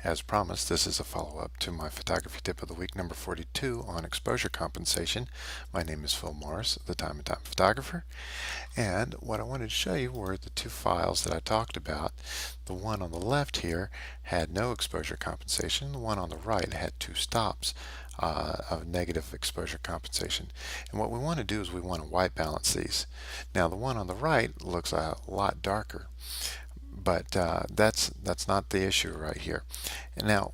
As promised, this is a follow-up to my photography tip of the week number 42 on exposure compensation. My name is Phil Morris, the Time and Time photographer, and what I wanted to show you were the two files that I talked about. The one on the left here had no exposure compensation. The one on the right had two stops of negative exposure compensation. And what we want to do is we want to white balance these. Now the one on the right looks a lot darker, but that's not the issue right here. And now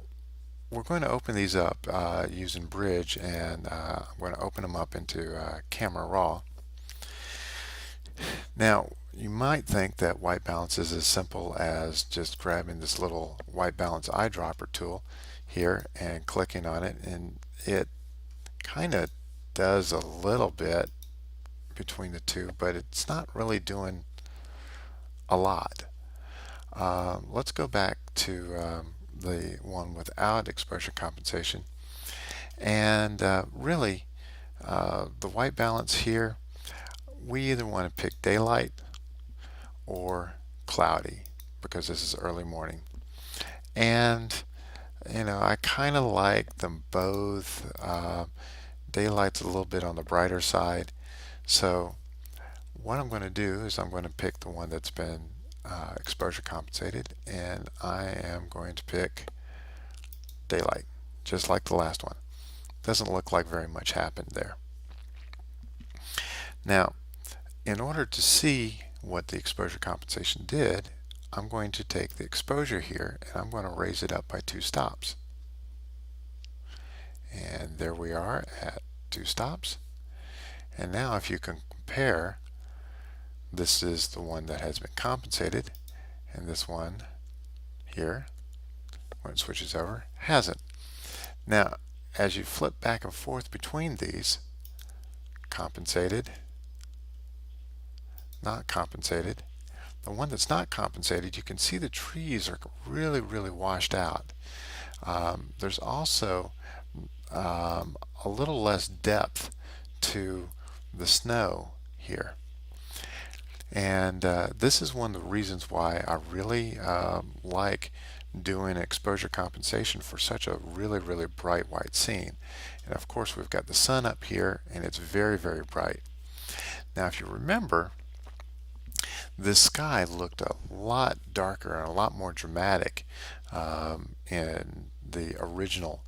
we're going to open these up using Bridge, and I'm going to open them up into Camera Raw. Now you might think that white balance is as simple as just grabbing this little white balance eyedropper tool here and clicking on it, and it kind of does a little bit between the two, but it's not really doing a lot. Let's go back to the one without exposure compensation, and really the white balance here, we either want to pick daylight or cloudy because this is early morning. And I kind of like them both. Daylight's a little bit on the brighter side, so what I'm going to do is I'm going to pick the one that's been exposure compensated, and I am going to pick daylight, just like the last one. Doesn't look like very much happened there. Now, in order to see what the exposure compensation did, I'm going to take the exposure here and I'm going to raise it up by 2 stops. And there we are at 2 stops. And now if you can compare, this is the one that has been compensated, and this one here, when it switches over, hasn't. Now, as you flip back and forth between these, compensated, not compensated, the one that's not compensated, you can see the trees are really washed out. There's also a little less depth to the snow here. And this is one of the reasons why I really like doing exposure compensation for such a really bright white scene. And of course we've got the sun up here, and it's very bright. Now if you remember, this sky looked a lot darker and a lot more dramatic in the original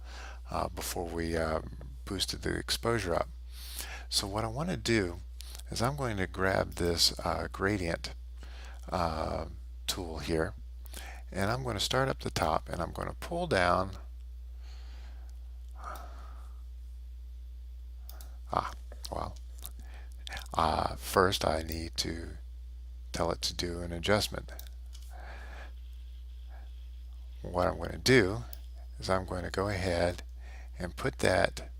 before we boosted the exposure up. So what I want to do is I'm going to grab this gradient tool here, and I'm going to start up the top, and I'm going to pull down. First I need to tell it to do an adjustment. What I'm going to do is I'm going to go ahead and put that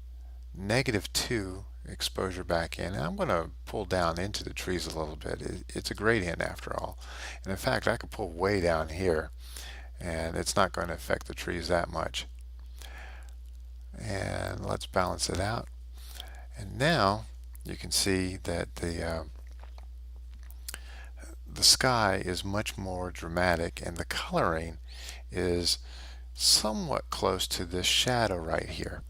-2 exposure back in, and I'm going to pull down into the trees a little bit. It's a gradient after all, and in fact I could pull way down here and it's not going to affect the trees that much. And let's balance it out, and now you can see that the sky is much more dramatic, and the coloring is somewhat close to this shadow right here.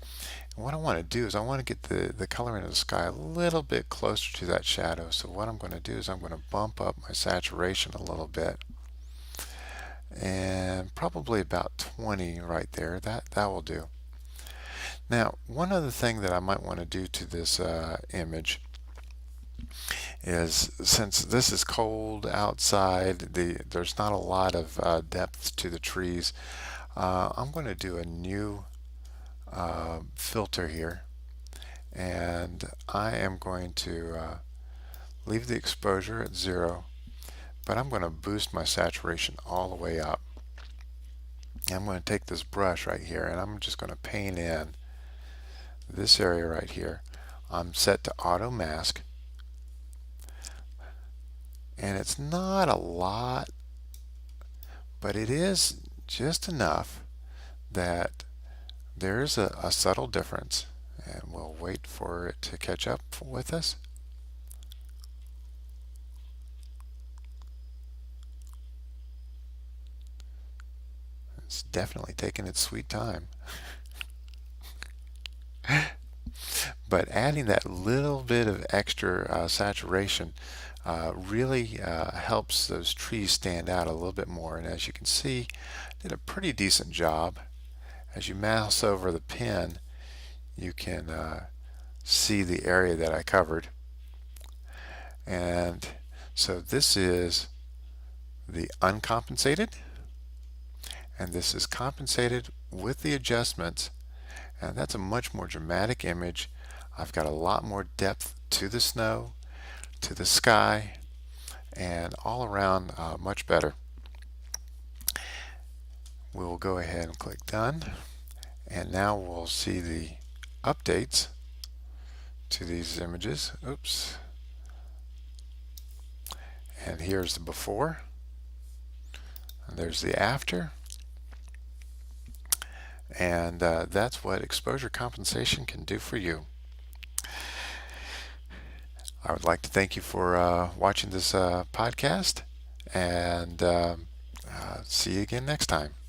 And what I want to do is I want to get the coloring of the sky a little bit closer to that shadow. So what I'm going to do is I'm going to bump up my saturation a little bit, and probably about 20 right there. That will do. Now, one other thing that I might want to do to this image is, since this is cold outside, there's not a lot of depth to the trees, I'm going to do a new filter here, and I am going to leave the exposure at 0, but I'm going to boost my saturation all the way up. And I'm going to take this brush right here, and I'm just going to paint in this area right here. I'm set to auto mask, and it's not a lot, but it is just enough that there's a subtle difference, and we'll wait for it to catch up with us. It's definitely taking its sweet time. But adding that little bit of extra saturation really helps those trees stand out a little bit more. And as you can see, did a pretty decent job. As you mouse over the pen, you can see the area that I covered. And so this is the uncompensated, and this is compensated with the adjustments, and that's a much more dramatic image. I've got a lot more depth to the snow, to the sky, and all around much better. We'll go ahead and click done, and now we'll see the updates to these images. Oops. And here's the before, and there's the after, and that's what exposure compensation can do for you. I would like to thank you for watching this podcast, and see you again next time.